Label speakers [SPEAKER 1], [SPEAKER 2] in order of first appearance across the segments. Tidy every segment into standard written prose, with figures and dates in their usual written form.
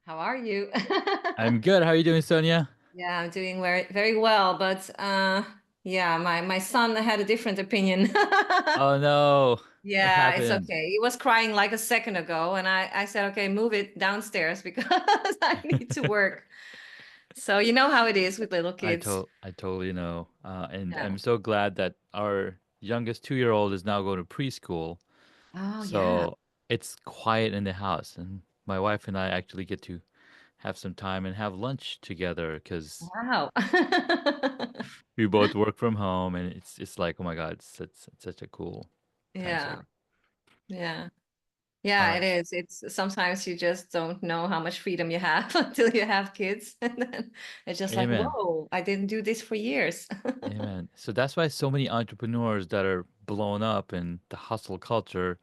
[SPEAKER 1] How are you?
[SPEAKER 2] I'm good. How are you doing, Sonia?
[SPEAKER 1] Yeah, I'm doing very very well, but yeah, my son had a different opinion.
[SPEAKER 2] Oh no, what
[SPEAKER 1] Yeah, it's
[SPEAKER 2] happened?
[SPEAKER 1] okay. He was crying like a second ago, and I said, okay, move it downstairs because I need to work. So you know how it is with little kids.
[SPEAKER 2] I totally know, and
[SPEAKER 1] Yeah.
[SPEAKER 2] I'm so glad that our youngest 2-year-old is now going to preschool,
[SPEAKER 1] Oh yeah.
[SPEAKER 2] so it's quiet in the house, and my wife and I actually get to have some time and have lunch together because
[SPEAKER 1] Wow.
[SPEAKER 2] we both work from home, and it's like, oh my God, it's such a cool time
[SPEAKER 1] Yeah.
[SPEAKER 2] setting.
[SPEAKER 1] Yeah.
[SPEAKER 2] All
[SPEAKER 1] Yeah, it
[SPEAKER 2] right,
[SPEAKER 1] is. It's sometimes you just don't know how much freedom you have until you have kids. And then it's just like,
[SPEAKER 2] amen,
[SPEAKER 1] whoa, I didn't do this for years.
[SPEAKER 2] amen. So that's why so many entrepreneurs that are blown up in the hustle culture.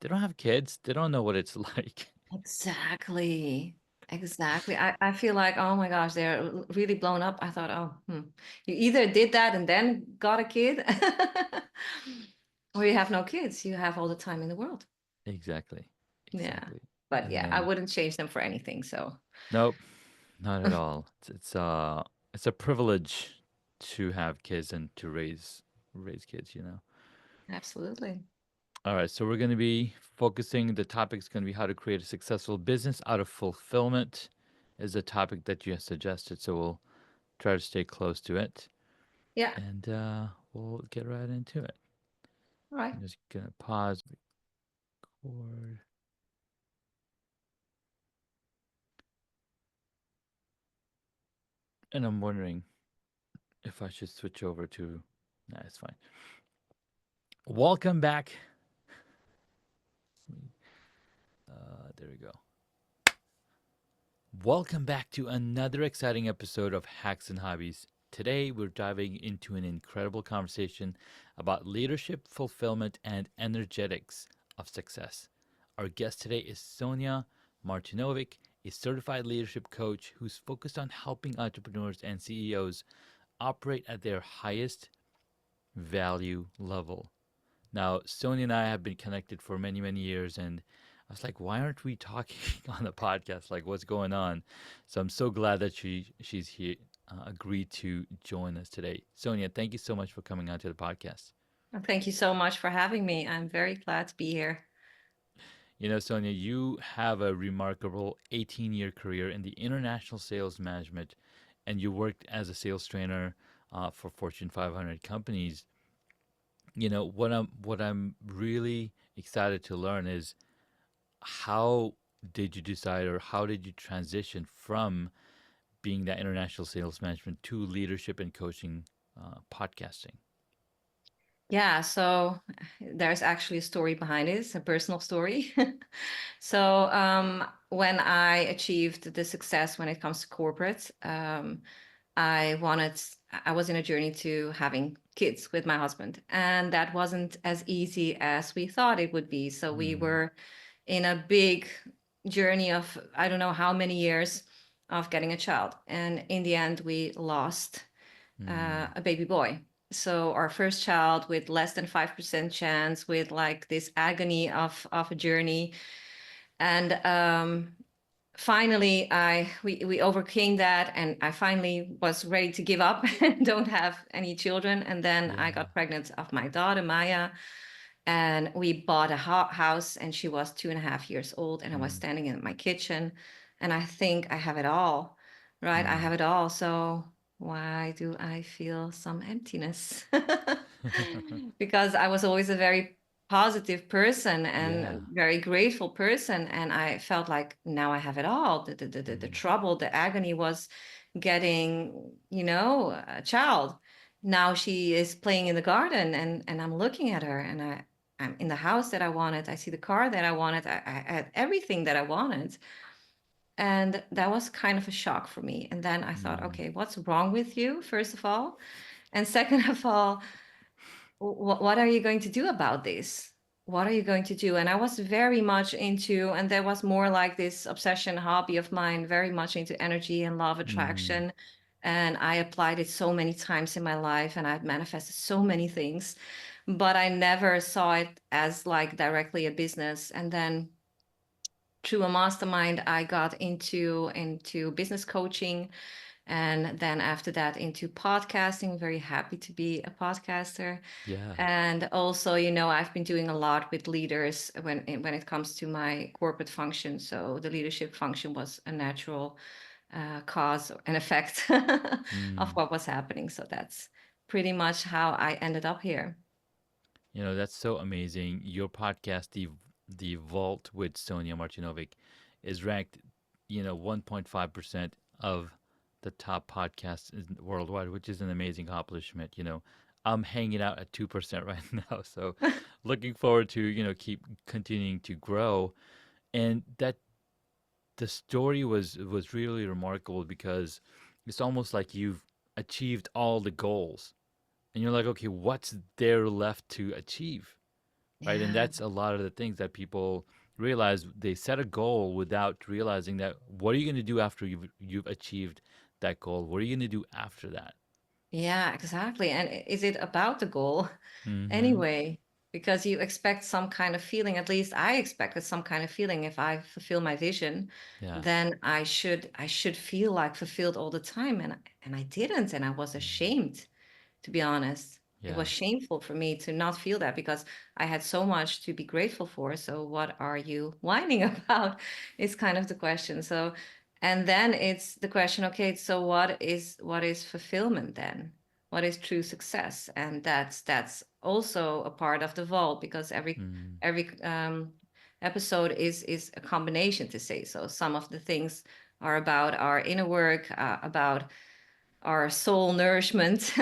[SPEAKER 2] They don't have kids. They don't know what it's like.
[SPEAKER 1] Exactly. Exactly. I feel like, oh my gosh, they're really blown up. I thought, oh, you either did that and then got a kid, or you have no kids. You have all the time in the world.
[SPEAKER 2] Exactly.
[SPEAKER 1] Yeah.
[SPEAKER 2] Exactly.
[SPEAKER 1] But
[SPEAKER 2] And
[SPEAKER 1] yeah, I
[SPEAKER 2] then
[SPEAKER 1] wouldn't change them for anything. So
[SPEAKER 2] nope, not at all. It's a privilege to have kids and to raise kids.
[SPEAKER 1] absolutely.
[SPEAKER 2] All right, so we're going to be focusing the topic's going to be how to create a successful business out of fulfillment is a topic that you have suggested, so we'll try to stay close to it
[SPEAKER 1] Yeah.
[SPEAKER 2] and we'll get right into it.
[SPEAKER 1] All right.
[SPEAKER 2] I'm just going to pause record and I'm wondering if I should switch over to nah, it's fine. Welcome back. There we go. Welcome back to another exciting episode of Hacks and Hobbies. Today, we're diving into an incredible conversation about leadership, fulfillment, and energetics of success. Our guest today is Sonia Martinovic, a certified leadership coach who's focused on helping entrepreneurs and CEOs operate at their highest value level. Now, Sony and I have been connected for many, many years, and I was like, why aren't we talking on the podcast? Like, what's going on? So I'm so glad that she's here, agreed to join us today. Sonia, thank you so much for coming onto the podcast.
[SPEAKER 1] Well, thank you so much for having me. I'm very glad to be here.
[SPEAKER 2] Sonia, you have a remarkable 18-year career in the international sales management, and you worked as a sales trainer for Fortune 500 companies. What I'm really excited to learn is how did you decide or how did you transition from being that international sales management to leadership and coaching podcasting?
[SPEAKER 1] Yeah, so there's actually a story behind it, a personal story. So when I achieved the success when it comes to corporate, I wanted, I was in a journey to having kids with my husband, and that wasn't as easy as we thought it would be. So we
[SPEAKER 2] Mm,
[SPEAKER 1] were in a big journey of I don't know how many years of getting a child, and in the end, we lost
[SPEAKER 2] mm,
[SPEAKER 1] a baby boy. So our first child with less than 5% chance, with like this agony of a journey, and finally we overcame that, and I finally was ready to give up and don't have any children. And then I
[SPEAKER 2] yeah.
[SPEAKER 1] got pregnant of my daughter Maya, and we bought a house, and she was 2.5 years old, and I was
[SPEAKER 2] Mm,
[SPEAKER 1] standing in my kitchen, and I think I have it all, right? I
[SPEAKER 2] mm.
[SPEAKER 1] have it all. So why do I feel some emptiness? Because I was always a very positive person
[SPEAKER 2] Yeah.
[SPEAKER 1] and very grateful person, and I felt like now I have it all. The
[SPEAKER 2] Mm,
[SPEAKER 1] trouble, the agony was getting, a child. Now she is playing in the garden, and I'm looking at her, and I'm in the house that I wanted. I see the car that I wanted. I had everything that I wanted. And that was kind of a shock for me. And then I thought,
[SPEAKER 2] mm,
[SPEAKER 1] okay, what's wrong with you, first of all? And second of all, what are you going to do about this? What are you going to do? And I was very much into, and there was more like this obsession hobby of mine, very much into energy and law of
[SPEAKER 2] mm,
[SPEAKER 1] attraction. And I applied it so many times in my life, and I've manifested so many things, but I never saw it as like directly a business. And then through a mastermind, I got into business coaching, and then after that into podcasting. Very happy to be a podcaster.
[SPEAKER 2] Yeah.
[SPEAKER 1] And also, I've been doing a lot with leaders when it comes to my corporate function. So the leadership function was a natural cause and effect of
[SPEAKER 2] Mm.
[SPEAKER 1] what was happening. So that's pretty much how I ended up here.
[SPEAKER 2] That's so amazing. Your podcast, the Vault with Sonia Martinovic, is ranked, 1.5% of the top podcasts worldwide, which is an amazing accomplishment. I'm hanging out at 2% right now, so looking forward to keep continuing to grow. And that the story was really remarkable because it's almost like you've achieved all the goals, and you're like, okay, what's there left to achieve? Right? And
[SPEAKER 1] Yeah.
[SPEAKER 2] that's a lot of the things that people realize. They set a goal without realizing that what are you going to do after you've achieved that goal? What are you going to do after that?
[SPEAKER 1] Yeah, exactly. And is it about the goal
[SPEAKER 2] Mm-hmm.
[SPEAKER 1] anyway? Because you expect some kind of feeling, at least I expected some kind of feeling. If I fulfill my vision,
[SPEAKER 2] Yeah.
[SPEAKER 1] then I should feel like fulfilled all the time. And I didn't, and I was
[SPEAKER 2] Mm.
[SPEAKER 1] ashamed, to be honest. It
[SPEAKER 2] Yeah.
[SPEAKER 1] was shameful for me to not feel that because I had so much to be grateful for. So what are you whining about? Is kind of the question. So, and then it's the question, okay, so what is fulfillment then? What is true success? And that's also a part of the vault because every
[SPEAKER 2] Mm.
[SPEAKER 1] every episode is a combination to say. So some of the things are about our inner work, about our soul nourishment.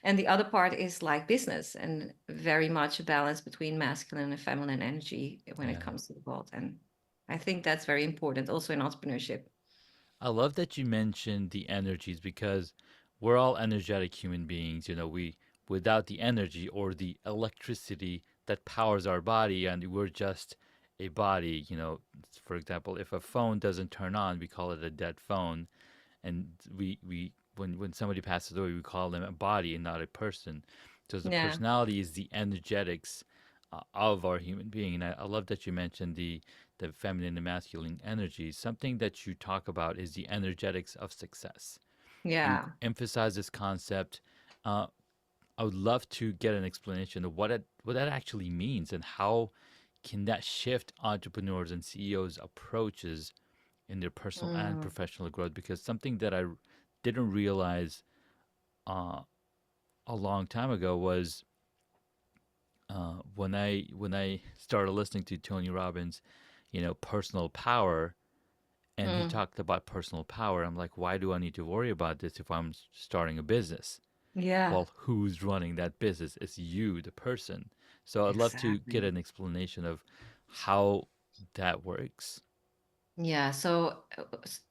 [SPEAKER 1] And the other part is like business and very much a balance between masculine and feminine energy when it
[SPEAKER 2] Yeah.
[SPEAKER 1] comes to the world. And I think that's very important also in entrepreneurship.
[SPEAKER 2] I love that you mentioned the energies because we're all energetic human beings. We without the energy or the electricity that powers our body, and we're just a body. For example, if a phone doesn't turn on, we call it a dead phone, and we when somebody passes away, we call them a body and not a person. So the
[SPEAKER 1] Yeah.
[SPEAKER 2] personality is the energetics of our human being, and I love that you mentioned the feminine and masculine energies. Something that you talk about is the energetics of success. You
[SPEAKER 1] Yeah.
[SPEAKER 2] emphasize this concept. Uh, I would love to get an explanation of what that actually means and how can that shift entrepreneurs and CEOs' approaches in their personal and
[SPEAKER 1] Mm.
[SPEAKER 2] professional growth. Because something that I didn't realize uh, a long time ago was when I started listening to Tony Robbins, personal power, and he
[SPEAKER 1] Mm.
[SPEAKER 2] talked about personal power. I'm like, why do I need to worry about this if I'm starting a business?
[SPEAKER 1] Yeah.
[SPEAKER 2] Well, who's running that business? It's you, the person. So I'd love to get
[SPEAKER 1] Exactly.
[SPEAKER 2] an explanation of how that works.
[SPEAKER 1] Yeah, so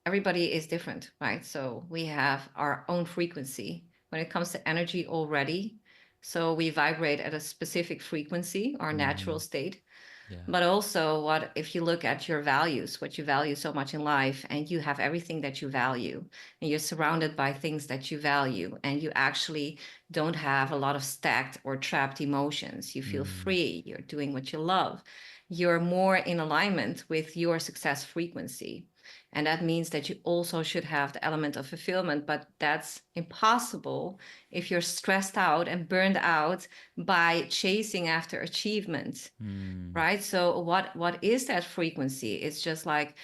[SPEAKER 1] everybody is different, right? So we have our own frequency when it comes to energy already. So we vibrate at a specific frequency, our
[SPEAKER 2] Mm-hmm.
[SPEAKER 1] natural state.
[SPEAKER 2] Yeah.
[SPEAKER 1] But also, what if you look at your values, what you value so much in life, and you have everything that you value, and you're surrounded by things that you value, and you actually don't have a lot of stacked or trapped emotions. You feel
[SPEAKER 2] Mm,
[SPEAKER 1] free, you're doing what you love, you're more in alignment with your success frequency. And that means that you also should have the element of fulfillment, but that's impossible if you're stressed out and burned out by chasing after achievement,
[SPEAKER 2] mm,
[SPEAKER 1] right? So what is that frequency? It's just like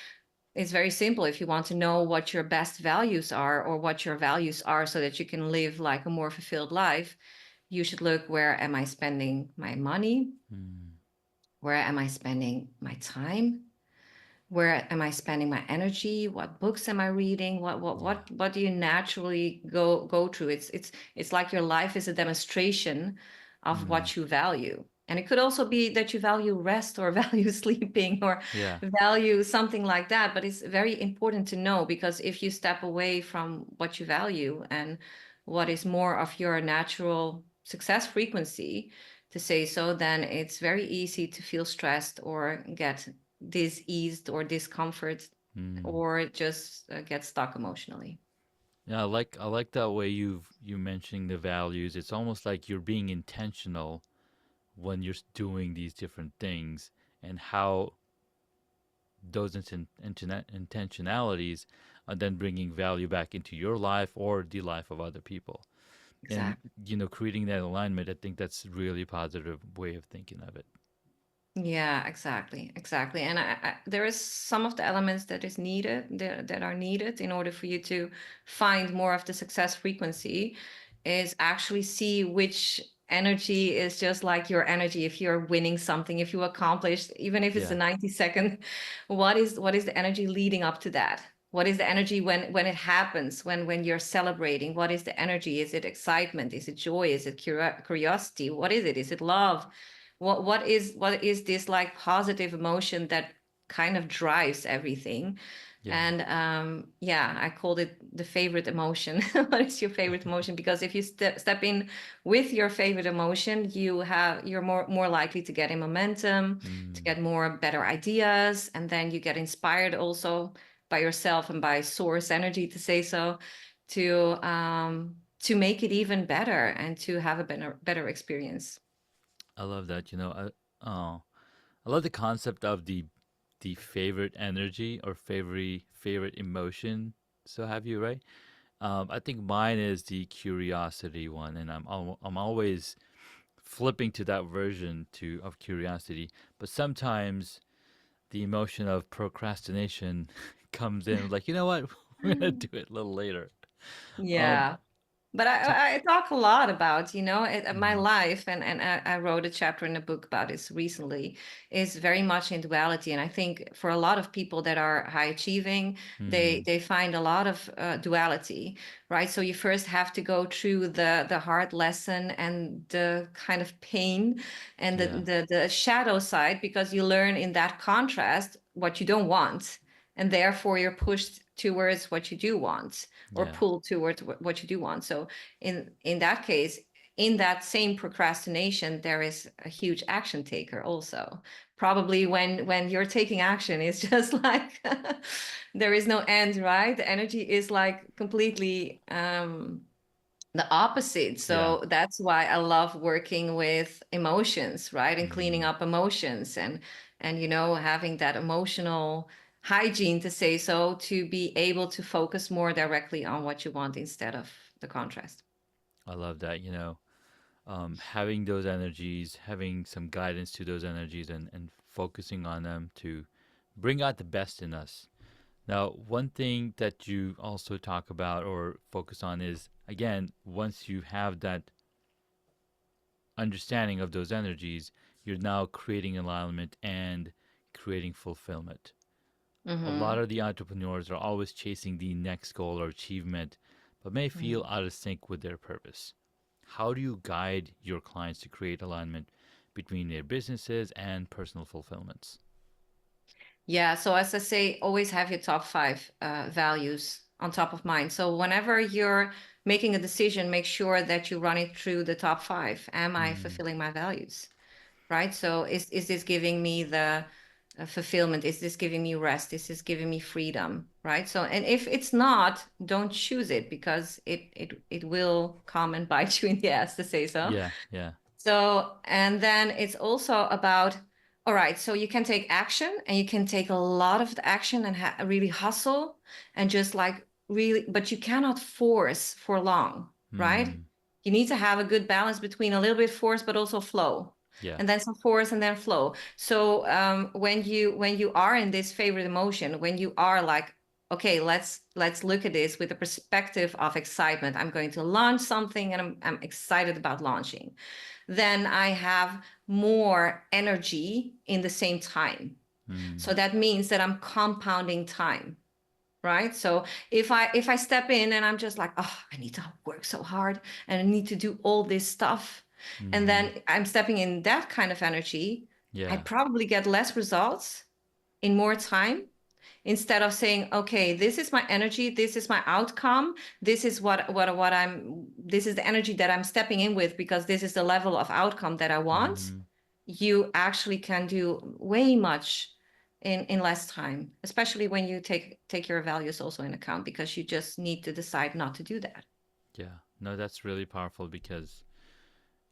[SPEAKER 1] it's very simple. If you want to know what your best values are or what your values are so that you can live like a more fulfilled life, you should look, where am I spending my money?
[SPEAKER 2] mm.
[SPEAKER 1] Where am I spending my time? Where am I spending my energy? What books am I reading? what what
[SPEAKER 2] Yeah.
[SPEAKER 1] what what do you naturally go through? It's like your life is a demonstration of
[SPEAKER 2] Mm,
[SPEAKER 1] what you value. And it could also be that you value rest or value sleeping or
[SPEAKER 2] yeah.
[SPEAKER 1] value something like that. But it's very important to know, because if you step away from what you value and what is more of your natural success frequency, to say so, then it's very easy to feel stressed or get diseased or discomfort
[SPEAKER 2] Mm.
[SPEAKER 1] or just get stuck emotionally.
[SPEAKER 2] Yeah, I like that way you mentioning the values. It's almost like you're being intentional when you're doing these different things and how those intentionalities and then bringing value back into your life or the life of other people. And,
[SPEAKER 1] Exactly.
[SPEAKER 2] creating that alignment, I think that's really positive way of thinking of it.
[SPEAKER 1] Yeah, exactly, exactly. And there is some of the elements that is needed that are needed in order for you to find more of the success frequency is actually see which energy is just like your energy. If you're winning something, if you accomplished, even if it's a
[SPEAKER 2] Yeah.
[SPEAKER 1] 90-second, what is the energy leading up to that? What is the energy when it happens, when you're celebrating? What is the energy? Is it excitement? Is it joy? Is it curiosity? What is it? Is it love? What is this like positive emotion that kind of drives everything?
[SPEAKER 2] Yeah.
[SPEAKER 1] And yeah, I called it the favorite emotion. What is your favorite emotion? Because if you step in with your favorite emotion, you're more likely to get in momentum, to
[SPEAKER 2] Mm,
[SPEAKER 1] get more better ideas, and then you get inspired also by yourself and by source energy, to say so, to make it even better and to have a better experience.
[SPEAKER 2] I love that. I love the concept of the favorite energy or favorite emotion. So have you, right? I think mine is the curiosity one, and I'm always flipping to that version to of curiosity. But sometimes the emotion of procrastination comes in, like, you know what, we're gonna do it a little later. Um,
[SPEAKER 1] Yeah. But
[SPEAKER 2] t-
[SPEAKER 1] I talk a lot about, my
[SPEAKER 2] mm,
[SPEAKER 1] life, and I wrote a chapter in a book about this recently, is very much in duality. And I think for a lot of people that are high achieving,
[SPEAKER 2] mm,
[SPEAKER 1] they find a lot of duality, right? So you first have to go through the hard lesson and the kind of pain and the
[SPEAKER 2] yeah,
[SPEAKER 1] the shadow side, because you learn in that contrast what you don't want, and therefore you're pushed towards what you do want, or
[SPEAKER 2] yeah,
[SPEAKER 1] pulled towards what you do want. So in that case, in that same procrastination, there is a huge action taker also. Probably when you're taking action, it's just like there is no end, right? The energy is like completely the opposite.
[SPEAKER 2] yeah.
[SPEAKER 1] So that's why I love working with emotions, right? And cleaning
[SPEAKER 2] Mm.
[SPEAKER 1] up emotions, and having that emotional hygiene, to say so, to be able to focus more directly on what you want instead of the contrast.
[SPEAKER 2] I love that. Having those energies, having some guidance to those energies, and focusing on them to bring out the best in us. Now, one thing that you also talk about or focus on is, again, once you have that understanding of those energies, you're now creating alignment and creating fulfillment. A lot
[SPEAKER 1] Mm-hmm.
[SPEAKER 2] of the entrepreneurs are always chasing the next goal or achievement, but may feel out of sync with their purpose. How do you guide your clients to create alignment between their businesses and personal fulfillments?
[SPEAKER 1] Yeah, so as I say, always have your top five values on top of mind. So whenever you're making a decision, make sure that you run it through the top five. Am I
[SPEAKER 2] Mm,
[SPEAKER 1] fulfilling my values? Right? So is this giving me the fulfillment? Is this giving me rest? Is this giving me freedom? Right? So, and if it's not, don't choose it, because it will come and bite you in the ass, to say so.
[SPEAKER 2] yeah, yeah.
[SPEAKER 1] So, and then it's also about, all right, so you can take action, and you can take a lot of the action and really hustle and just like really, but you cannot force for long, right?
[SPEAKER 2] Mm,
[SPEAKER 1] You need to have a good balance between a little bit force, but also flow,
[SPEAKER 2] yeah.
[SPEAKER 1] and then some force and then flow. So when you are in this favorite emotion, when you are like, okay, let's look at this with the perspective of excitement. I'm going to launch something, and I'm excited about launching, then I have more energy in the same time.
[SPEAKER 2] Mm,
[SPEAKER 1] So that means that I'm compounding time, right? So if I step in and I'm just like, oh, I need to work so hard and I need to do all this stuff, and
[SPEAKER 2] mm-hmm.
[SPEAKER 1] then I'm stepping in that kind of energy, I
[SPEAKER 2] Yeah.
[SPEAKER 1] probably get less results in more time, instead of saying, okay, this is my energy, this is my outcome, this is this is the energy that I'm stepping in with, because this is the level of outcome that I want.
[SPEAKER 2] Mm-hmm.
[SPEAKER 1] You actually can do way much in less time, especially when you take your values also in account, because you just need to decide not to do that.
[SPEAKER 2] Yeah. No, that's really powerful because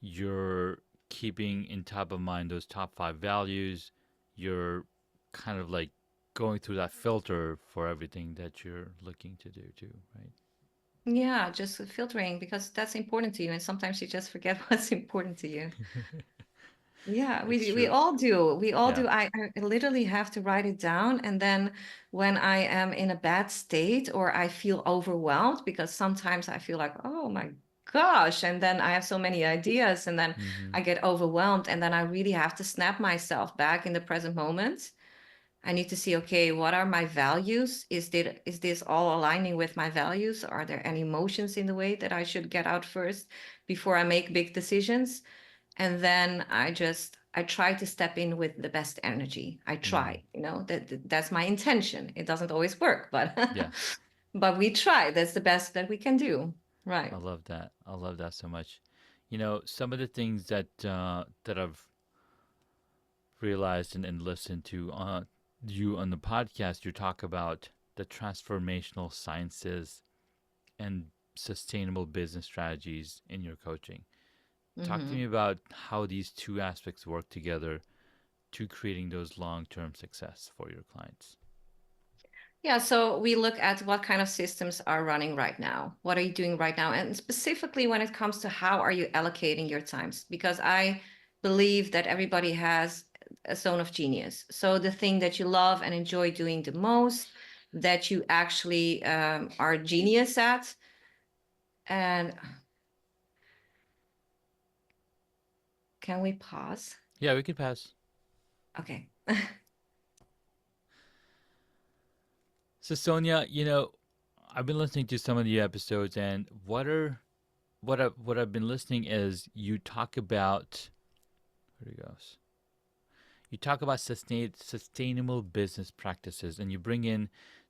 [SPEAKER 2] you're keeping in top of mind those top five values. You're kind of like going through that filter for everything that you're looking to do too, right?
[SPEAKER 1] Yeah, just filtering because that's important to you, and sometimes you just forget what's important to you. Yeah,
[SPEAKER 2] It's
[SPEAKER 1] we
[SPEAKER 2] true.
[SPEAKER 1] all do. We all
[SPEAKER 2] Yeah.
[SPEAKER 1] do. I literally have to write it down, and then when I am in a bad state or I feel overwhelmed, because sometimes I feel like, oh my gosh, and then I have so many ideas, and then
[SPEAKER 2] Mm-hmm.
[SPEAKER 1] I get overwhelmed, and then I really have to snap myself back in the present moment. I need to see, okay, what are my values? Is this all aligning with my values? Are there any emotions in the way that I should get out first before I make big decisions? And then I try to step in with the best energy. I
[SPEAKER 2] Mm.
[SPEAKER 1] try, that's my intention. It doesn't always work, but
[SPEAKER 2] Yeah.
[SPEAKER 1] but we try. That's the best that we can do.
[SPEAKER 2] I
[SPEAKER 1] Right.
[SPEAKER 2] love that. I love that so much. Some of the things that I've realized and listened to you on the podcast, you talk about the transformational sciences and sustainable business strategies in your coaching. Talk to me
[SPEAKER 1] Hmm.
[SPEAKER 2] about how these two aspects work together to creating those long-term success for your clients.
[SPEAKER 1] Yeah, so we look at what kind of systems are running right now. What are you doing right now? And specifically when it comes to how are you allocating your times? Because I believe that everybody has a zone of genius. So the thing that you love and enjoy doing the most, that you actually are genius at. And can we pause?
[SPEAKER 2] Yeah, we could pass.
[SPEAKER 1] Okay.
[SPEAKER 2] So Sonia, I've been listening to some of the episodes, and what I've been listening is you talk about where it goes. You talk about sustainable business practices, and you bring in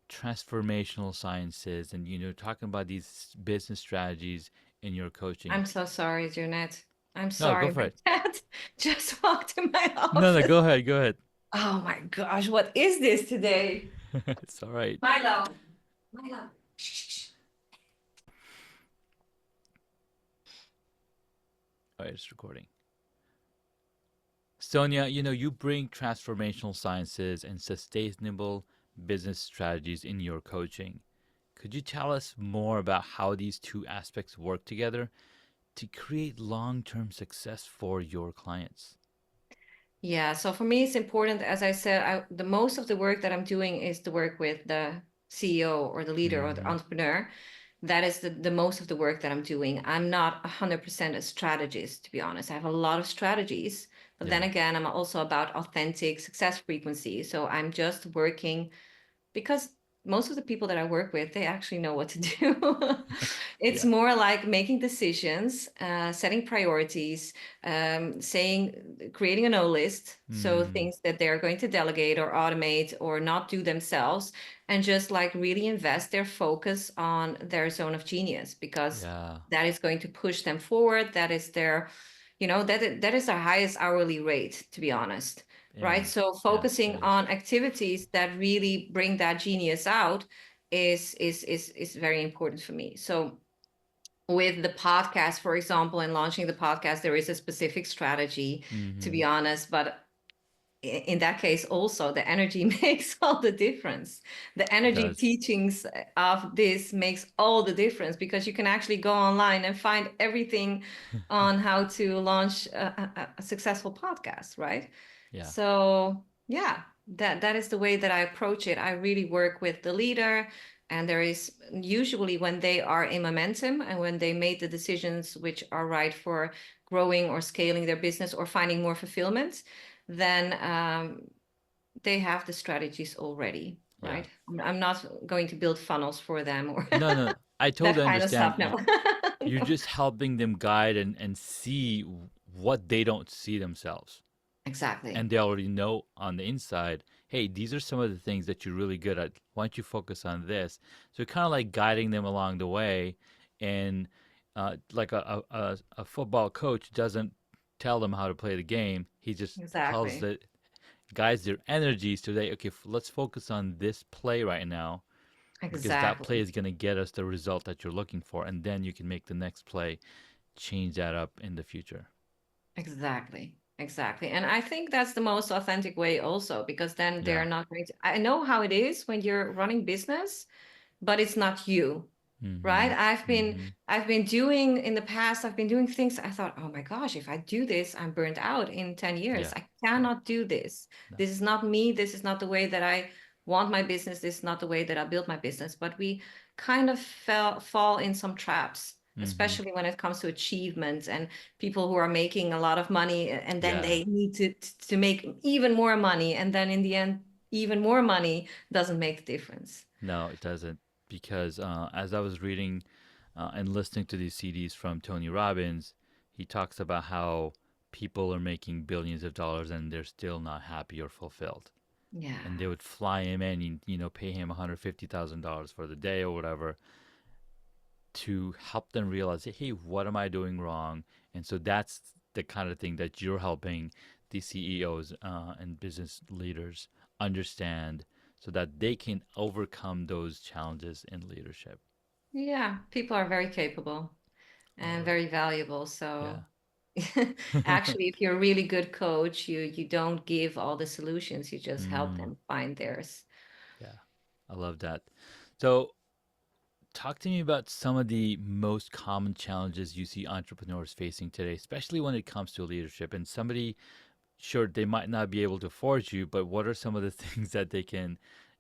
[SPEAKER 2] transformational sciences, and talking about these business strategies in your coaching.
[SPEAKER 1] I'm so sorry, Junaid. I'm
[SPEAKER 2] No, go
[SPEAKER 1] sorry.
[SPEAKER 2] for
[SPEAKER 1] My
[SPEAKER 2] it.
[SPEAKER 1] cat just walked in my
[SPEAKER 2] No,
[SPEAKER 1] office.
[SPEAKER 2] go ahead, go ahead.
[SPEAKER 1] Oh my gosh, what is this today?
[SPEAKER 2] It's all right.
[SPEAKER 1] Milo. Milo. Shh.
[SPEAKER 2] All right, it's recording. Sonia, you bring transformational sciences and sustainable business strategies in your coaching. Could you tell us more about how these two aspects work together to create long term success for your clients?
[SPEAKER 1] Yeah, so for me, it's important, as I said, the most of the work that I'm doing is to work with the CEO or the leader or the
[SPEAKER 2] Mm-hmm.
[SPEAKER 1] entrepreneur. That is the most of the work that I'm doing. I'm not 100% a strategist, to be honest. I have a lot of strategies, but then
[SPEAKER 2] Yeah.
[SPEAKER 1] again, I'm also about authentic success frequency. So I'm just working because most of the people that I work with, they actually know what to do. It's
[SPEAKER 2] Yeah.
[SPEAKER 1] more like making decisions, setting priorities, creating a no list. So
[SPEAKER 2] Mm.
[SPEAKER 1] things that they're going to delegate or automate or not do themselves, and just like really invest their focus on their zone of genius because
[SPEAKER 2] Yeah.
[SPEAKER 1] that is going to push them forward. That is that is their highest hourly rate, to be honest, right?
[SPEAKER 2] Amen.
[SPEAKER 1] So
[SPEAKER 2] Yeah,
[SPEAKER 1] focusing
[SPEAKER 2] it is.
[SPEAKER 1] on activities that really bring that genius out is very important for me. So with the podcast, for example, and launching the podcast, there is a specific strategy, to
[SPEAKER 2] Mm-hmm.
[SPEAKER 1] be honest, but in that case also the energy makes all the difference. The
[SPEAKER 2] It
[SPEAKER 1] energy
[SPEAKER 2] does.
[SPEAKER 1] teachings of this makes all the difference because you can actually go online and find everything on how to launch a successful podcast, right?
[SPEAKER 2] Yeah.
[SPEAKER 1] So yeah, that is the way that I approach it. I really work with the leader, and there is usually when they are in momentum and when they made the decisions which are right for growing or scaling their business or finding more fulfillment, then they have the strategies already,
[SPEAKER 2] Yeah.
[SPEAKER 1] right? I'm not going to build funnels for them or
[SPEAKER 2] No, no. I
[SPEAKER 1] that
[SPEAKER 2] totally
[SPEAKER 1] kind of
[SPEAKER 2] understand.
[SPEAKER 1] stuff. No.
[SPEAKER 2] You're
[SPEAKER 1] No.
[SPEAKER 2] just helping them guide and see what they don't see themselves.
[SPEAKER 1] Exactly.
[SPEAKER 2] And they already know on the inside, hey, these are some of the things that you're really good at. Why don't you focus on this? So kind of like guiding them along the way. And like a football coach doesn't tell them how to play the game. He just tells
[SPEAKER 1] Exactly.
[SPEAKER 2] the guides their energy so they, okay, let's focus on this play right now because that play
[SPEAKER 1] Exactly.
[SPEAKER 2] is going to get us the result that you're looking for. And then you can make the next play, change that up in the future.
[SPEAKER 1] Exactly. Exactly. And I think that's the most authentic way also, because then
[SPEAKER 2] Yeah.
[SPEAKER 1] they're not going to, I know how it is when you're running business, but it's not you, right?
[SPEAKER 2] Mm-hmm.
[SPEAKER 1] I've been
[SPEAKER 2] Mm-hmm.
[SPEAKER 1] I've been doing in the past, I've been doing things I thought, oh my gosh, if I do this, I'm burnt out in 10 years.
[SPEAKER 2] Yeah.
[SPEAKER 1] I
[SPEAKER 2] Yeah.
[SPEAKER 1] cannot do this.
[SPEAKER 2] No.
[SPEAKER 1] This is not me. This is not the way that I want my business. This is not the way that I build my business. But we kind of fall in some traps,
[SPEAKER 2] Mm-hmm.
[SPEAKER 1] especially when it comes to achievements and people who are making a lot of money and then
[SPEAKER 2] Yeah.
[SPEAKER 1] they need to make even more money. And then in the end, even more money doesn't make a difference.
[SPEAKER 2] No, it doesn't. Because as I was reading and listening to these CDs from Tony Robbins, he talks about how people are making billions of dollars and they're still not happy or fulfilled. And they
[SPEAKER 1] Yeah.
[SPEAKER 2] would fly him in, pay him $150,000 for the day or whatever to help them realize, hey, what am I doing wrong? And so that's the kind of thing that you're helping the CEOs and business leaders understand so that they can overcome those challenges in leadership.
[SPEAKER 1] Yeah, people are very capable
[SPEAKER 2] Love
[SPEAKER 1] and
[SPEAKER 2] it.
[SPEAKER 1] very valuable. So
[SPEAKER 2] Yeah.
[SPEAKER 1] actually, if you're a really good coach, you don't give all the solutions, you just help
[SPEAKER 2] Mm,
[SPEAKER 1] them find theirs.
[SPEAKER 2] yeah. I love that. So, talk to me about some of the most common challenges you see entrepreneurs facing today, especially when it comes to leadership. And somebody, sure, they might not be able to afford you, but what are some of the things that they can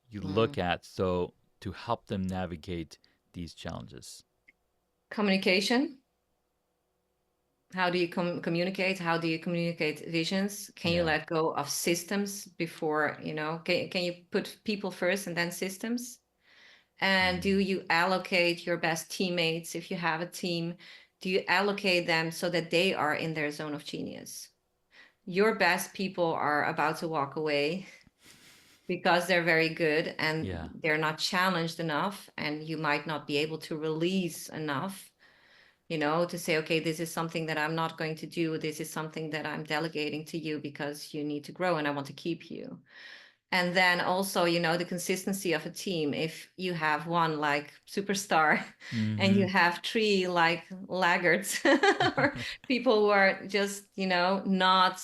[SPEAKER 2] you
[SPEAKER 1] Mm.
[SPEAKER 2] look at so to help them navigate these challenges?
[SPEAKER 1] Communication. How do you communicate? How do you communicate visions? Can you
[SPEAKER 2] Yeah.
[SPEAKER 1] let go of systems before, can you put people first and then systems? And do
[SPEAKER 2] Mm,
[SPEAKER 1] you allocate your best teammates if you have a team? Do you allocate them so that they are in their zone of genius? Your best people are about to walk away because they're very good and
[SPEAKER 2] yeah.
[SPEAKER 1] they're not challenged enough, and you might not be able to release enough, to say, okay, this is something that I'm not going to do. This is something that I'm delegating to you because you need to grow and I want to keep you. And then also, the consistency of a team. If you have one like superstar and
[SPEAKER 2] Mm-hmm.
[SPEAKER 1] you have three like laggards or people who are just, not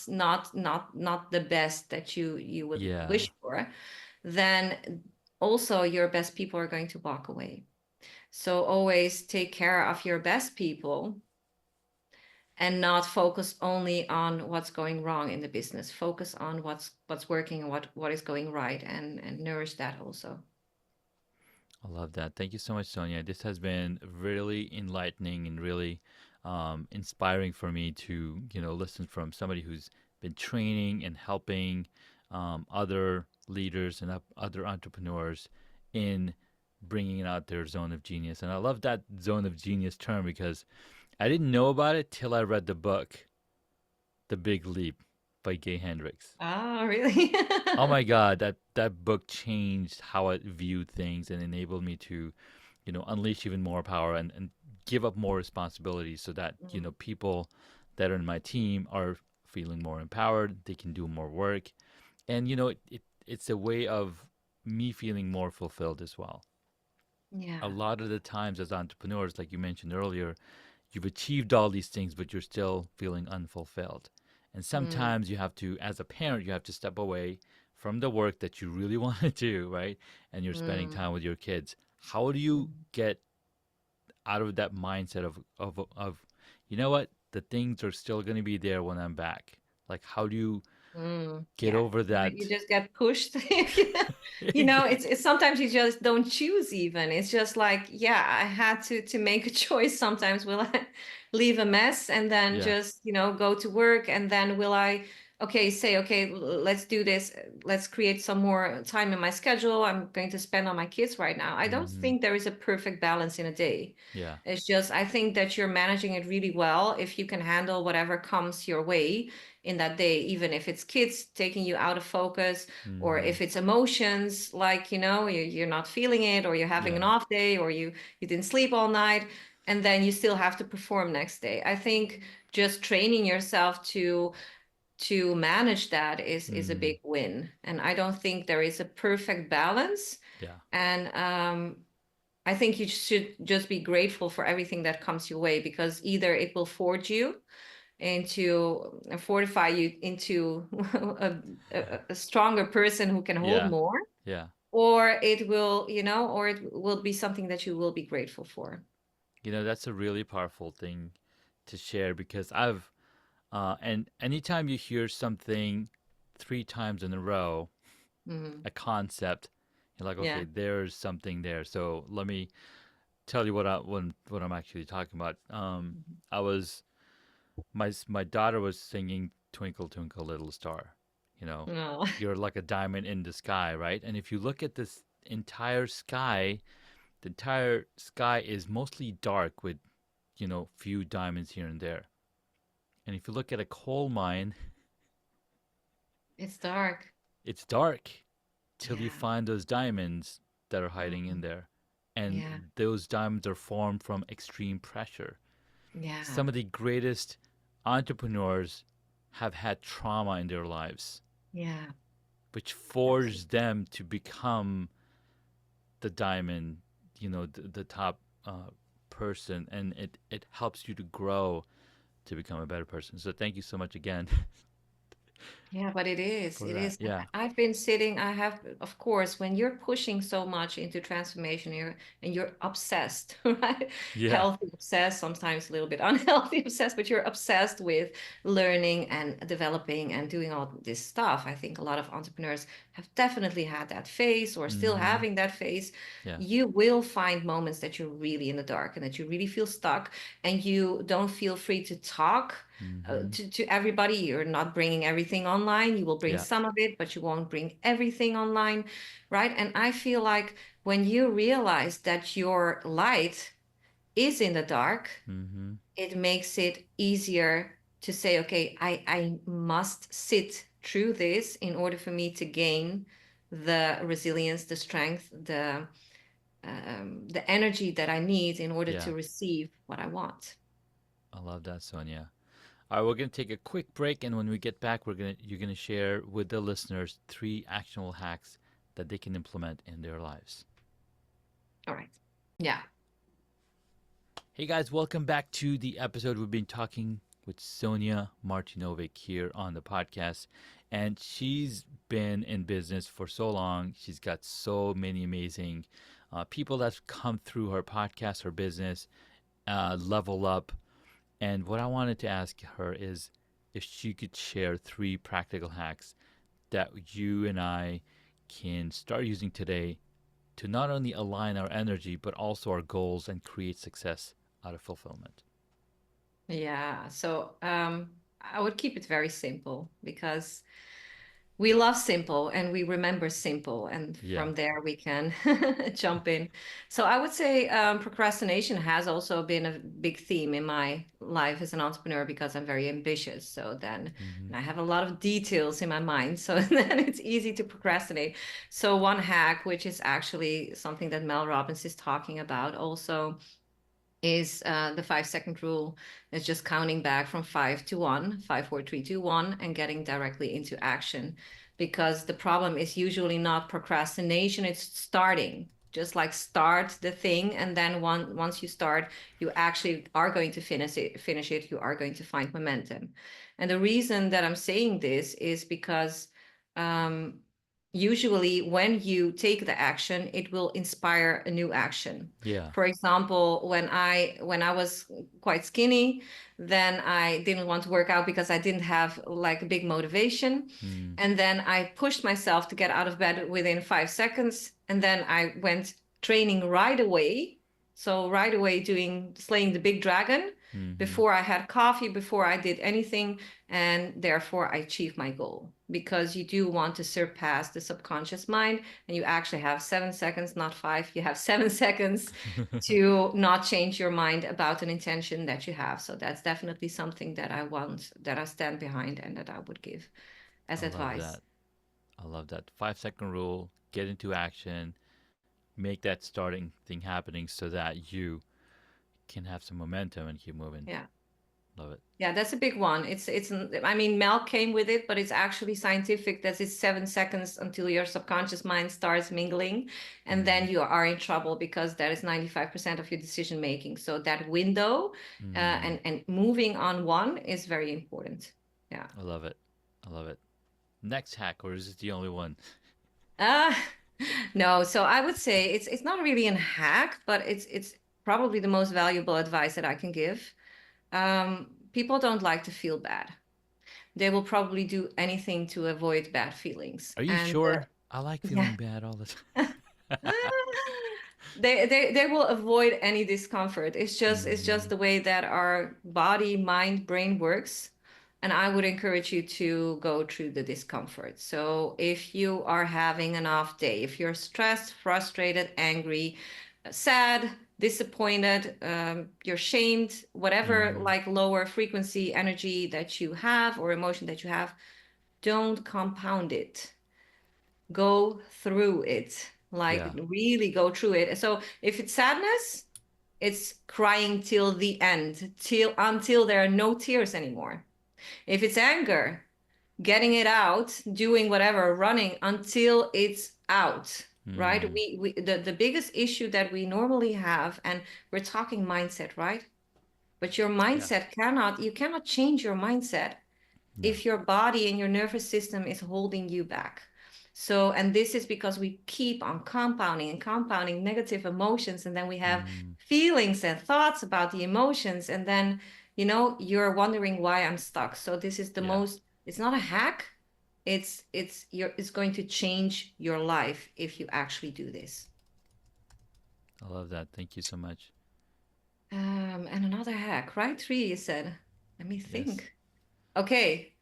[SPEAKER 1] the best that you would
[SPEAKER 2] Yeah.
[SPEAKER 1] wish for, then also your best people are going to walk away. So always take care of your best people and not focus only on what's going wrong in the business. Focus on what's working and what is going right, and nourish that also.
[SPEAKER 2] I love that. Thank you so much, Sonia. This has been really enlightening and really inspiring for me to, listen from somebody who's been training and helping other leaders and other entrepreneurs in bringing out their zone of genius. And I love that zone of genius term because I didn't know about it till I read the book, The Big Leap by Gay Hendricks.
[SPEAKER 1] Ah, really?
[SPEAKER 2] Oh my God, that book changed how I viewed things and enabled me to, unleash even more power and give up more responsibilities so that,
[SPEAKER 1] Mm.
[SPEAKER 2] people that are in my team are feeling more empowered, they can do more work. And, it's a way of me feeling more fulfilled as well. A
[SPEAKER 1] Yeah.
[SPEAKER 2] lot of the times as entrepreneurs, like you mentioned earlier, you've achieved all these things, but you're still feeling unfulfilled. And
[SPEAKER 1] Mm.
[SPEAKER 2] sometimes you have to, as a parent, you have to step away from the work that you really want to do, right? And you're spending
[SPEAKER 1] Mm.
[SPEAKER 2] time with your kids. How do you
[SPEAKER 1] Mm.
[SPEAKER 2] get out of that mindset of you know what? The things are still going to be there when I'm back. Like, how do you get
[SPEAKER 1] Yeah,
[SPEAKER 2] over
[SPEAKER 1] you
[SPEAKER 2] that?
[SPEAKER 1] just get pushed. It's sometimes you just don't choose even. It's just like, yeah, I had to make a choice sometimes. Will I leave a mess and then
[SPEAKER 2] Yeah.
[SPEAKER 1] just, go to work, and then will I, okay, say, okay, let's do this. Let's create some more time in my schedule. I'm going to spend on my kids right now. I don't
[SPEAKER 2] Mm-hmm.
[SPEAKER 1] think there is a perfect balance in a day.
[SPEAKER 2] Yeah.
[SPEAKER 1] It's just, I think that you're managing it really well if you can handle whatever comes your way in that day, even if it's kids taking you out of focus, or
[SPEAKER 2] Mm-hmm.
[SPEAKER 1] if it's emotions, like, you're not feeling it, or you're having an
[SPEAKER 2] Yeah.
[SPEAKER 1] off day, or you didn't sleep all night, and then you still have to perform next day. I think just training yourself to manage that is a
[SPEAKER 2] Mm.
[SPEAKER 1] big win. And I don't think there is a perfect balance.
[SPEAKER 2] Yeah.
[SPEAKER 1] And I think you should just be grateful for everything that comes your way, because either it will forge you into fortify you into a stronger person who can hold
[SPEAKER 2] Yeah.
[SPEAKER 1] more,
[SPEAKER 2] Yeah.
[SPEAKER 1] or it will, or it will be something that you will be grateful for.
[SPEAKER 2] That's a really powerful thing to share because and anytime you hear something three times in a row,
[SPEAKER 1] Hmm.
[SPEAKER 2] a concept, you're like, okay,
[SPEAKER 1] Yeah.
[SPEAKER 2] there's something there. So let me tell you what I'm actually talking about. I was my daughter was singing "Twinkle Twinkle Little Star." You know,
[SPEAKER 1] No.
[SPEAKER 2] you're like a diamond in the sky, right? And if you look at this entire sky, the entire sky is mostly dark with few diamonds here and there. And if you look at a coal mine,
[SPEAKER 1] It's dark.
[SPEAKER 2] it's dark till you
[SPEAKER 1] Yeah.
[SPEAKER 2] find those diamonds that are hiding in
[SPEAKER 1] Mhm.
[SPEAKER 2] there. And
[SPEAKER 1] Yeah.
[SPEAKER 2] those diamonds are formed from extreme pressure.
[SPEAKER 1] Yeah.
[SPEAKER 2] Some of the greatest entrepreneurs have had trauma in their lives,
[SPEAKER 1] Yeah.
[SPEAKER 2] which
[SPEAKER 1] Absolutely.
[SPEAKER 2] forced them to become the diamond, the top person. And it helps you to grow to become a better person. So thank you so much again
[SPEAKER 1] Yeah, but it is.
[SPEAKER 2] for
[SPEAKER 1] It
[SPEAKER 2] that.
[SPEAKER 1] is.
[SPEAKER 2] Yeah.
[SPEAKER 1] I've been sitting, I have, of course, when you're pushing so much into transformation, and you're obsessed, right?
[SPEAKER 2] Yeah.
[SPEAKER 1] Healthy obsessed, sometimes a little bit unhealthy obsessed, but you're obsessed with learning and developing and doing all this stuff. I think a lot of entrepreneurs have definitely had that phase or still
[SPEAKER 2] Mm-hmm.
[SPEAKER 1] having that phase.
[SPEAKER 2] Yeah.
[SPEAKER 1] You will find moments that you're really in the dark and that you really feel stuck and you don't feel free to talk
[SPEAKER 2] Mm-hmm.
[SPEAKER 1] to everybody. You're not bringing everything online. You will bring
[SPEAKER 2] Yeah.
[SPEAKER 1] some of it, but you won't bring everything online, right? And I feel like when you realize that your light is in the dark,
[SPEAKER 2] Mm-hmm.
[SPEAKER 1] it makes it easier to say, okay, I must sit through this in order for me to gain the resilience, the strength, the energy that I need in order
[SPEAKER 2] Yeah.
[SPEAKER 1] to receive what I want.
[SPEAKER 2] I love that, Sonia. All right, we're gonna take a quick break, and when we get back, you're gonna share with the listeners three actionable hacks that they can implement in their lives.
[SPEAKER 1] All right. Yeah.
[SPEAKER 2] Hey guys, welcome back to the episode. We've been talking with Sonia Martinovic here on the podcast, and she's been in business for so long. She's got so many amazing people that's come through her podcast, her business, level up. And what I wanted to ask her is if she could share three practical hacks that you and I can start using today to not only align our energy, but also our goals and create success out of fulfillment.
[SPEAKER 1] Yeah, so I would keep it very simple because we love simple and we remember simple, and
[SPEAKER 2] Yeah.
[SPEAKER 1] from there we can jump in. So I would say procrastination has also been a big theme in my life as an entrepreneur because I'm very ambitious. So then,
[SPEAKER 2] Mm-hmm.
[SPEAKER 1] and I have a lot of details in my mind, so then it's easy to procrastinate. So one hack, which is actually something that Mel Robbins is talking about also, is the 5 second rule. It's just counting back from five to one, five, four, three, two, one, and getting directly into action. Because the problem is usually not procrastination, it's starting. Just like start the thing, and then once you start, you actually are going to finish it, you are going to find momentum. And the reason that I'm saying this is because um, usually when you take the action, it will inspire a new action.
[SPEAKER 2] Yeah.
[SPEAKER 1] For example, when I was quite skinny, then I didn't want to work out because I didn't have like a big motivation.
[SPEAKER 2] Mm.
[SPEAKER 1] And then I pushed myself to get out of bed within 5 seconds. And then I went training right away. So right away doing slaying the big dragon
[SPEAKER 2] Mm-hmm.
[SPEAKER 1] before I had coffee, before I did anything. And therefore I achieved my goal because you do want to surpass the subconscious mind, and you actually have 7 seconds, not five. You have 7 seconds to not change your mind about an intention that you have. So that's definitely something that I want, that I stand behind, and that I would give
[SPEAKER 2] I
[SPEAKER 1] as
[SPEAKER 2] love
[SPEAKER 1] advice.
[SPEAKER 2] that. I love that. 5 second rule, get into action, make that starting thing happening so that you can have some momentum and keep moving.
[SPEAKER 1] Yeah.
[SPEAKER 2] Love it.
[SPEAKER 1] Yeah, that's a big one. I mean, milk came with it, but it's actually scientific that it's 7 seconds until your subconscious mind starts mingling, and then
[SPEAKER 2] Mm,
[SPEAKER 1] you are in trouble because that is 95% of your decision making. So that window,
[SPEAKER 2] mm,
[SPEAKER 1] and moving on one is very important. Yeah.
[SPEAKER 2] I love it. I love it. Next hack, or is it the only one?
[SPEAKER 1] Uh, no, so I would say it's not really a hack, but it's probably the most valuable advice that I can give. People don't like to feel bad. They will probably do anything to avoid bad feelings.
[SPEAKER 2] Are you
[SPEAKER 1] And
[SPEAKER 2] sure? I like
[SPEAKER 1] yeah,
[SPEAKER 2] feeling bad all the
[SPEAKER 1] they will avoid any discomfort. It's just
[SPEAKER 2] time.
[SPEAKER 1] the way that our body, mind, brain works. And I would encourage you to go through the discomfort. So if you are having an off day, if you're stressed, frustrated, angry, sad, disappointed, you're shamed, whatever
[SPEAKER 2] Mm,
[SPEAKER 1] like lower frequency energy that you have or emotion that you have, don't compound it. Go through it. Like
[SPEAKER 2] yeah.
[SPEAKER 1] really go through it. So if it's sadness, it's crying till the end, till until there are no tears anymore. If it's anger, getting it out, doing whatever, running until it's out, right?
[SPEAKER 2] Mm,
[SPEAKER 1] The biggest issue that we normally have, and we're talking mindset, right? But your
[SPEAKER 2] yeah.
[SPEAKER 1] mindset you cannot change your mindset
[SPEAKER 2] No.
[SPEAKER 1] if your body and your nervous system is holding you back. So, and this is because we keep on compounding and compounding negative emotions, and then we have
[SPEAKER 2] Mm,
[SPEAKER 1] feelings and thoughts about the emotions, and then, you're wondering why I'm stuck. So this is
[SPEAKER 2] yeah.
[SPEAKER 1] it's not a hack. It's going to change your life if you actually do this.
[SPEAKER 2] I love that. Thank you so much.
[SPEAKER 1] And another hack, right? Three, you said. Let me
[SPEAKER 2] Yes.
[SPEAKER 1] think. Okay.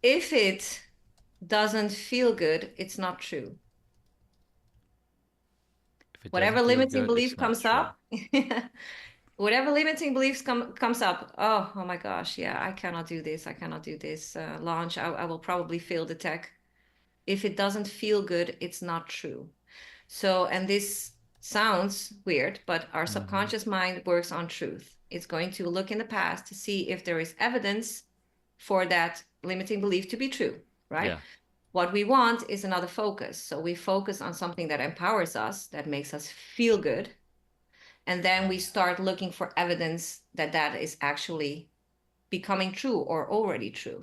[SPEAKER 1] If it doesn't feel good, it's not true.
[SPEAKER 2] If it doesn't
[SPEAKER 1] Whatever
[SPEAKER 2] feel
[SPEAKER 1] limiting
[SPEAKER 2] good,
[SPEAKER 1] belief
[SPEAKER 2] it's not
[SPEAKER 1] comes
[SPEAKER 2] true.
[SPEAKER 1] up, whatever limiting beliefs comes up. Oh my gosh, yeah, I cannot do this. I cannot do this launch. I will probably fail the tech. If it doesn't feel good, it's not true. So, and this sounds weird, but our
[SPEAKER 2] Mm-hmm.
[SPEAKER 1] subconscious mind works on truth. It's going to look in the past to see if there is evidence for that limiting belief to be true, right?
[SPEAKER 2] Yeah.
[SPEAKER 1] What we want is another focus. So we focus on something that empowers us, that makes us feel good. And then we start looking for evidence that that is actually becoming true or already true,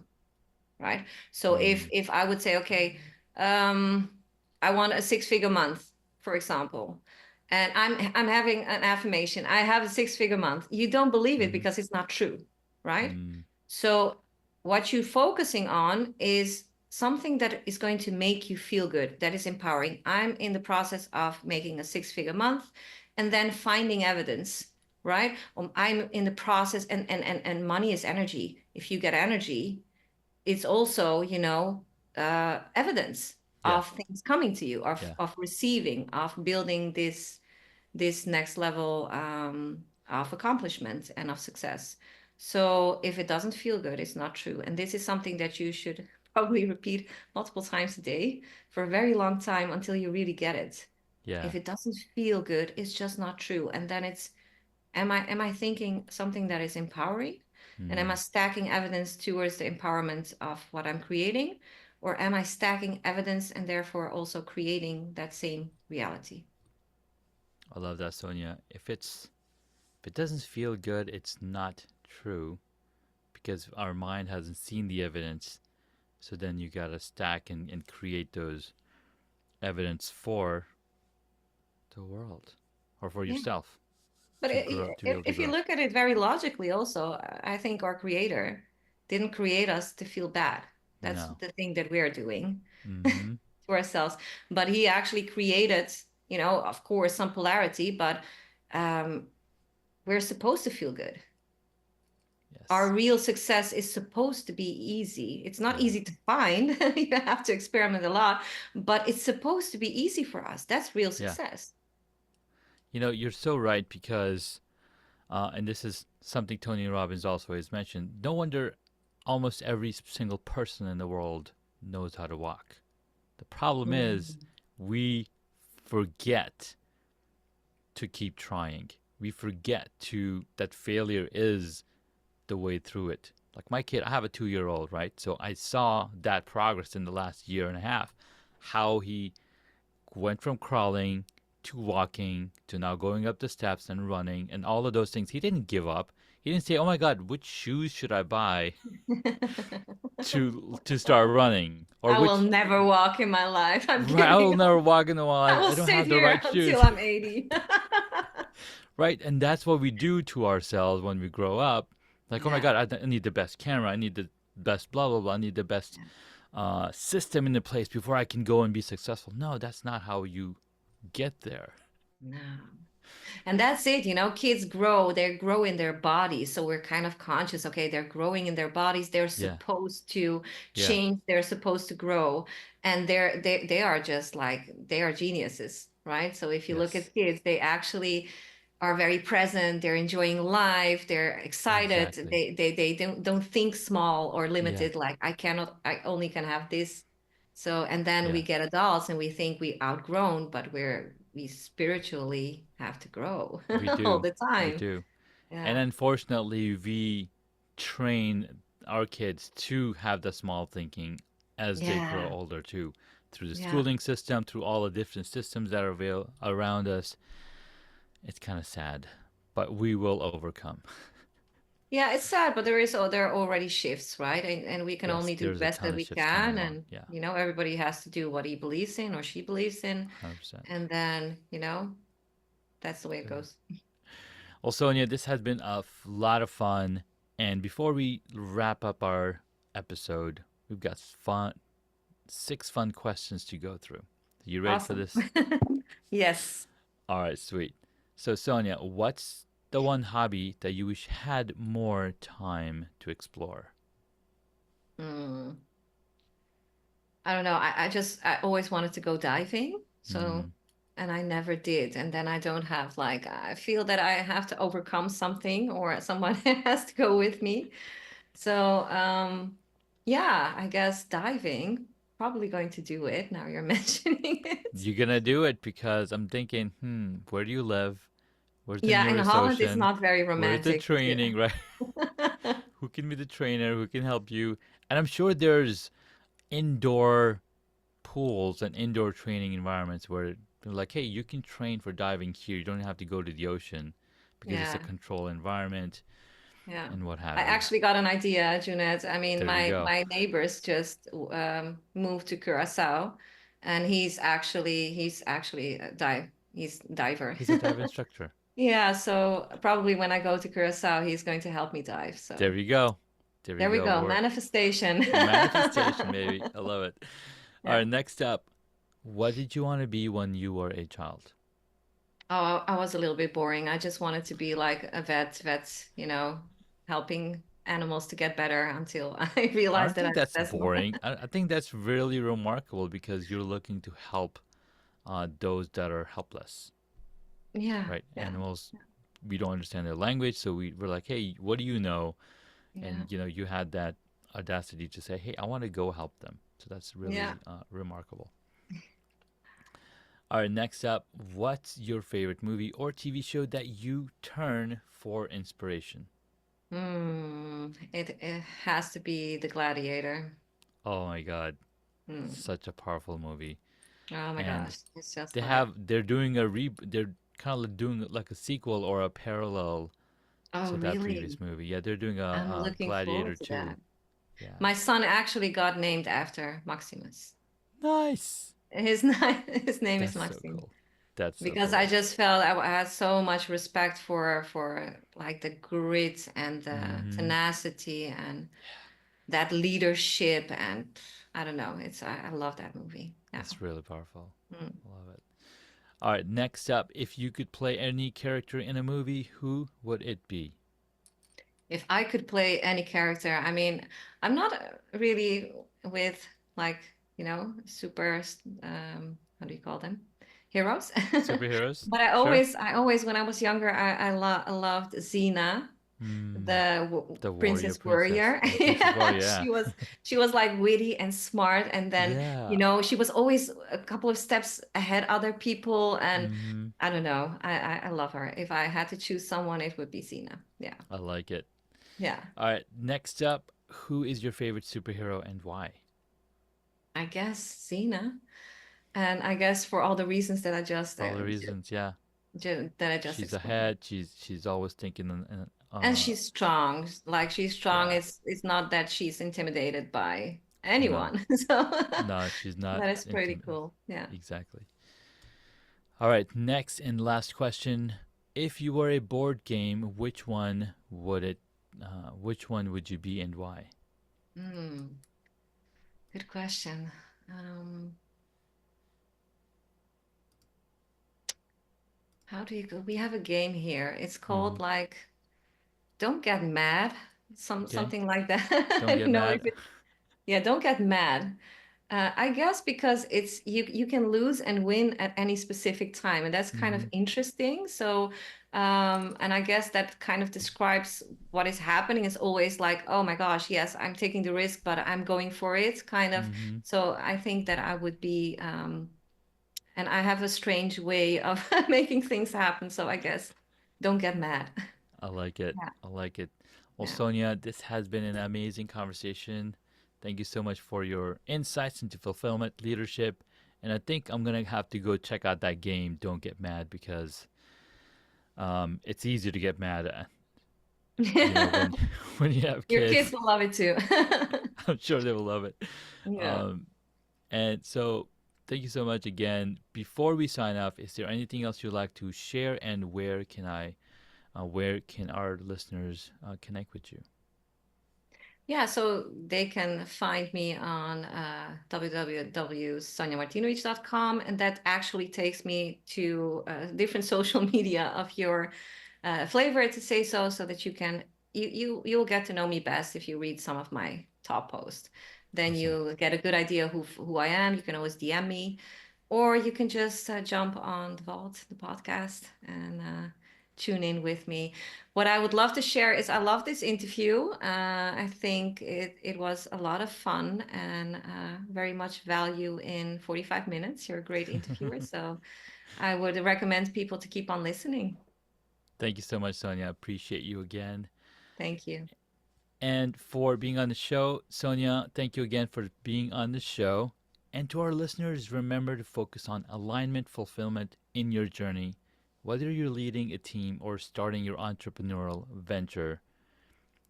[SPEAKER 1] right? So if
[SPEAKER 2] Mm,
[SPEAKER 1] if I would say, okay, um, I want a 6-figure month, for example, and I'm having an affirmation, I have a 6-figure month. You don't believe it
[SPEAKER 2] mm-hmm.
[SPEAKER 1] because it's not true, right?
[SPEAKER 2] Mm,
[SPEAKER 1] So what you're focusing on is something that is going to make you feel good, that is empowering. I'm in the process of making a 6-figure month and then finding evidence, right? I'm in the process, and money is energy. If you get energy, it's also, evidence
[SPEAKER 2] yeah.
[SPEAKER 1] of things coming to you,
[SPEAKER 2] Yeah.
[SPEAKER 1] of receiving, of building this next level of accomplishment and of success. So if it doesn't feel good, it's not true. And this is something that you should probably repeat multiple times a day for a very long time until you really get it.
[SPEAKER 2] Yeah.
[SPEAKER 1] If it doesn't feel good, it's just not true. And then it's, am I thinking something that is empowering? And am I
[SPEAKER 2] Mm,
[SPEAKER 1] stacking evidence towards the empowerment of what I'm creating? Or am I stacking evidence and therefore also creating that same reality?
[SPEAKER 2] I love that, Sonia. If it doesn't feel good, it's not true because our mind hasn't seen the evidence. So then you gotta stack and create those evidence for the world or for
[SPEAKER 1] Yeah.
[SPEAKER 2] yourself
[SPEAKER 1] But
[SPEAKER 2] to grow to be able to
[SPEAKER 1] if you
[SPEAKER 2] grow.
[SPEAKER 1] look at it very logically, also, I think our creator didn't create us to feel bad. That's
[SPEAKER 2] No.
[SPEAKER 1] the thing that we're doing
[SPEAKER 2] Mm-hmm.
[SPEAKER 1] to ourselves. But he actually created, of course, some polarity, but um, we're supposed to feel good. Our
[SPEAKER 2] Yes.
[SPEAKER 1] real success is supposed to be easy. It's not
[SPEAKER 2] Yeah.
[SPEAKER 1] easy to find. You have to experiment a lot, but it's supposed to be easy for us. That's real
[SPEAKER 2] Yeah.
[SPEAKER 1] success.
[SPEAKER 2] You're so right because, and this is something Tony Robbins also has mentioned. No wonder almost every single person in the world knows how to walk. The problem is
[SPEAKER 1] Mm.
[SPEAKER 2] we forget to keep trying. We forget to that failure is the way through it. Like my kid, I have a 2 year old, right? So I saw that progress in the last year and a half, how he went from crawling to walking to now going up the steps and running and all of those things. He didn't give up. He didn't say, "Oh my God, which shoes should I buy to start running?" Or
[SPEAKER 1] I will
[SPEAKER 2] which
[SPEAKER 1] never walk in my life. I'm
[SPEAKER 2] right, I will
[SPEAKER 1] giving
[SPEAKER 2] never
[SPEAKER 1] up.
[SPEAKER 2] walk in the
[SPEAKER 1] I
[SPEAKER 2] wild.
[SPEAKER 1] will
[SPEAKER 2] I don't
[SPEAKER 1] sit
[SPEAKER 2] have the
[SPEAKER 1] here
[SPEAKER 2] right
[SPEAKER 1] until
[SPEAKER 2] shoes.
[SPEAKER 1] I'm 80.
[SPEAKER 2] Right, and that's what we do to ourselves when we grow up. Like, oh my
[SPEAKER 1] Yeah.
[SPEAKER 2] God, I need the best camera. I need the best blah blah blah. I need the best system in the place before I can go and be successful. No, that's not how you get there.
[SPEAKER 1] No. And that's it, kids grow, they grow in their bodies. So we're kind of conscious, okay, they're growing in their bodies. They're
[SPEAKER 2] Yeah,
[SPEAKER 1] supposed to
[SPEAKER 2] yeah,
[SPEAKER 1] change, they're supposed to grow. And they are just like they are geniuses, right? So if you look
[SPEAKER 2] yes,
[SPEAKER 1] at kids, they actually are very present, they're enjoying life, they're excited,
[SPEAKER 2] exactly.
[SPEAKER 1] they don't think small or
[SPEAKER 2] Yeah,
[SPEAKER 1] limited, like I only can have this. So, and then we
[SPEAKER 2] yeah,
[SPEAKER 1] get adults and we think we outgrown, but we spiritually have to grow
[SPEAKER 2] we
[SPEAKER 1] all
[SPEAKER 2] do.
[SPEAKER 1] the
[SPEAKER 2] We
[SPEAKER 1] time.
[SPEAKER 2] do. And
[SPEAKER 1] Yeah.
[SPEAKER 2] unfortunately, we train our kids to have the small thinking as they grow
[SPEAKER 1] Yeah.
[SPEAKER 2] older too, through the
[SPEAKER 1] Yeah.
[SPEAKER 2] schooling system, through all the different systems that are around us. It's kind of sad, but we will overcome.
[SPEAKER 1] Yeah, it's sad, but there are already shifts, right? And we can
[SPEAKER 2] Yes,
[SPEAKER 1] only do the
[SPEAKER 2] there's a
[SPEAKER 1] best
[SPEAKER 2] ton
[SPEAKER 1] that
[SPEAKER 2] of
[SPEAKER 1] we
[SPEAKER 2] shifts coming
[SPEAKER 1] can.
[SPEAKER 2] on.
[SPEAKER 1] And,
[SPEAKER 2] Yeah,
[SPEAKER 1] everybody has to do what he believes in or she believes in.
[SPEAKER 2] 100%.
[SPEAKER 1] And then, that's the way it goes.
[SPEAKER 2] Well, Sonia, this has been a lot of fun. And before we wrap up our episode, we've got 6 fun questions to go through. You ready for
[SPEAKER 1] Awesome.
[SPEAKER 2] this?
[SPEAKER 1] Yes.
[SPEAKER 2] All right, sweet. So, Sonia, what's the one hobby that you wish had more time to explore?
[SPEAKER 1] Mm. I don't know. I always wanted to go diving. So,
[SPEAKER 2] Hmm.
[SPEAKER 1] and I never did. And then I don't have like, I feel that I have to overcome something or someone has to go with me. So, yeah, I guess diving, probably going to do it now you're mentioning it.
[SPEAKER 2] You're gonna do it because I'm thinking, where do you live? Where's the
[SPEAKER 1] Yeah, and
[SPEAKER 2] nearest
[SPEAKER 1] Holland is
[SPEAKER 2] ocean?
[SPEAKER 1] not very
[SPEAKER 2] Where's the
[SPEAKER 1] romantic.
[SPEAKER 2] training, right? Who can be the trainer? Who can help you? And I'm sure there's indoor pools and indoor training environments where they're like, hey, you can train for diving here. You don't have to go to the ocean because it's a
[SPEAKER 1] Yeah.
[SPEAKER 2] controlled environment
[SPEAKER 1] Yeah.
[SPEAKER 2] and what
[SPEAKER 1] I
[SPEAKER 2] have you.
[SPEAKER 1] actually got an idea, Junaid. I mean,
[SPEAKER 2] There you go.
[SPEAKER 1] my neighbors just moved to Curacao, and he's actually a he's diver.
[SPEAKER 2] He's a dive instructor.
[SPEAKER 1] Yeah, so probably when I go to Curacao, he's going to help me dive. So
[SPEAKER 2] There you go. There you
[SPEAKER 1] there we
[SPEAKER 2] go.
[SPEAKER 1] go,
[SPEAKER 2] We're
[SPEAKER 1] manifestation.
[SPEAKER 2] manifestation, baby. I love it. All
[SPEAKER 1] Yeah.
[SPEAKER 2] right, next up. What did you want to be when you were a child?
[SPEAKER 1] Oh, I was a little bit boring. I just wanted to be like a vet, helping animals to get better until I
[SPEAKER 2] I
[SPEAKER 1] realized
[SPEAKER 2] don't
[SPEAKER 1] that
[SPEAKER 2] think that's
[SPEAKER 1] that's not.
[SPEAKER 2] boring. I think that's really remarkable because you're looking to help those that are helpless,
[SPEAKER 1] Yeah,
[SPEAKER 2] right?
[SPEAKER 1] yeah,
[SPEAKER 2] Animals, we don't understand their language, so we're like, hey, what do you know?
[SPEAKER 1] yeah,
[SPEAKER 2] And you had that audacity to say, hey, I want to go help them. So that's
[SPEAKER 1] yeah.
[SPEAKER 2] really remarkable. All right, next up, what's your favorite movie or TV show that you turn for inspiration?
[SPEAKER 1] It has to be The Gladiator.
[SPEAKER 2] Oh my God,
[SPEAKER 1] Hmm.
[SPEAKER 2] such a powerful movie.
[SPEAKER 1] Oh my
[SPEAKER 2] And
[SPEAKER 1] gosh, it's just like,
[SPEAKER 2] they're kind of doing like a sequel or a parallel
[SPEAKER 1] oh
[SPEAKER 2] to that
[SPEAKER 1] really?
[SPEAKER 2] previous movie. Yeah, they're doing
[SPEAKER 1] I'm
[SPEAKER 2] a
[SPEAKER 1] looking
[SPEAKER 2] Gladiator
[SPEAKER 1] forward to that.
[SPEAKER 2] 2. Yeah.
[SPEAKER 1] My son actually got named after Maximus.
[SPEAKER 2] Nice.
[SPEAKER 1] His name is
[SPEAKER 2] That's so
[SPEAKER 1] Maxim
[SPEAKER 2] cool. That's so
[SPEAKER 1] because I
[SPEAKER 2] cool.
[SPEAKER 1] just felt I had so much respect for like the grit and the
[SPEAKER 2] Mm-hmm.
[SPEAKER 1] tenacity and that leadership and I don't know. I love that movie. Yeah.
[SPEAKER 2] It's really powerful.
[SPEAKER 1] Mm.
[SPEAKER 2] I love it. All right, next up, if you could play any character in a movie, who would it be?
[SPEAKER 1] If I could play any character, I mean, I'm not really with like, super, how do you call them? Heroes.
[SPEAKER 2] Superheroes?
[SPEAKER 1] But I
[SPEAKER 2] Sure.
[SPEAKER 1] always, I always, when I was younger, I loved Xena,
[SPEAKER 2] Hmm.
[SPEAKER 1] the
[SPEAKER 2] The warrior
[SPEAKER 1] Princess
[SPEAKER 2] princess.
[SPEAKER 1] Warrior.
[SPEAKER 2] The princess warrior,
[SPEAKER 1] Yeah,
[SPEAKER 2] yeah.
[SPEAKER 1] she was like witty and smart, and then,
[SPEAKER 2] Yeah.
[SPEAKER 1] she was always a couple of steps ahead other people, and
[SPEAKER 2] Mm-hmm.
[SPEAKER 1] I don't know. I love her. If I had to choose someone, it would be Xena. Yeah.
[SPEAKER 2] I like it.
[SPEAKER 1] Yeah.
[SPEAKER 2] All right. Next up, who is your favorite superhero and why?
[SPEAKER 1] I guess Cena. And I guess for all the reasons that I just
[SPEAKER 2] For all the reasons, yeah.
[SPEAKER 1] that I just
[SPEAKER 2] She's
[SPEAKER 1] explained.
[SPEAKER 2] ahead. She's always thinking.
[SPEAKER 1] And she's strong. Like she's strong.
[SPEAKER 2] Yeah.
[SPEAKER 1] It's not that she's intimidated by
[SPEAKER 2] No,
[SPEAKER 1] anyone. So
[SPEAKER 2] no, she's not
[SPEAKER 1] that is pretty
[SPEAKER 2] intimidated.
[SPEAKER 1] cool. Yeah.
[SPEAKER 2] Exactly. All right. Next and last question: if you were a board game, which one would it? Which one would you be and why?
[SPEAKER 1] Hmm. Good question. Um, how do you go? We have a game here. It's
[SPEAKER 2] Hmm.
[SPEAKER 1] called like Don't Get Mad.
[SPEAKER 2] Okay.
[SPEAKER 1] Something like that.
[SPEAKER 2] Don't
[SPEAKER 1] I
[SPEAKER 2] get
[SPEAKER 1] don't know if
[SPEAKER 2] mad.
[SPEAKER 1] it, yeah, Don't Get Mad. I guess because it's you can lose and win at any specific time, and that's kind of
[SPEAKER 2] Hmm.
[SPEAKER 1] interesting. So, and I guess that kind of describes what is happening. It's always like, oh my gosh, yes, I'm taking the risk, but I'm going for it, kind of.
[SPEAKER 2] Hmm.
[SPEAKER 1] So I think that I would be, and I have a strange way of making things happen. So I guess don't get mad.
[SPEAKER 2] I like it.
[SPEAKER 1] Yeah,
[SPEAKER 2] I like it. Well,
[SPEAKER 1] yeah.
[SPEAKER 2] Sonia, this has been an amazing conversation. Thank you so much for your insights into fulfillment, leadership, and I think I'm gonna have to go check out that game. Don't get mad because it's easy to get mad at. When when you have
[SPEAKER 1] Your kids
[SPEAKER 2] kids,
[SPEAKER 1] will love it too.
[SPEAKER 2] I'm sure they will love it.
[SPEAKER 1] Yeah.
[SPEAKER 2] Um, and so, thank you so much again. Before we sign off, is there anything else you'd like to share, and where can our listeners connect with you?
[SPEAKER 1] Yeah, so they can find me on www.sonyamartinovic.com, and that actually takes me to different social media of your flavor, to say so that you'll get to know me best if you read some of my top posts. Then
[SPEAKER 2] Awesome.
[SPEAKER 1] you'll get a good idea who I am. You can always DM me, or you can just jump on the Vault, the podcast, and tune in with me. What I would love to share is I love this interview. I think it was a lot of fun and very much value in 45 minutes. You're a great interviewer, so I would recommend people to keep on listening.
[SPEAKER 2] Thank you so much, Sonia. Appreciate you again.
[SPEAKER 1] Thank you.
[SPEAKER 2] And for being on the show, Sonia, thank you again for being on the show. And to our listeners, remember to focus on alignment, fulfillment in your journey. Whether you're leading a team or starting your entrepreneurial venture,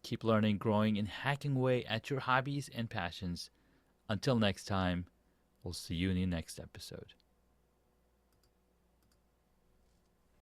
[SPEAKER 2] keep learning, growing, and hacking away at your hobbies and passions. Until next time, we'll see you in the next episode.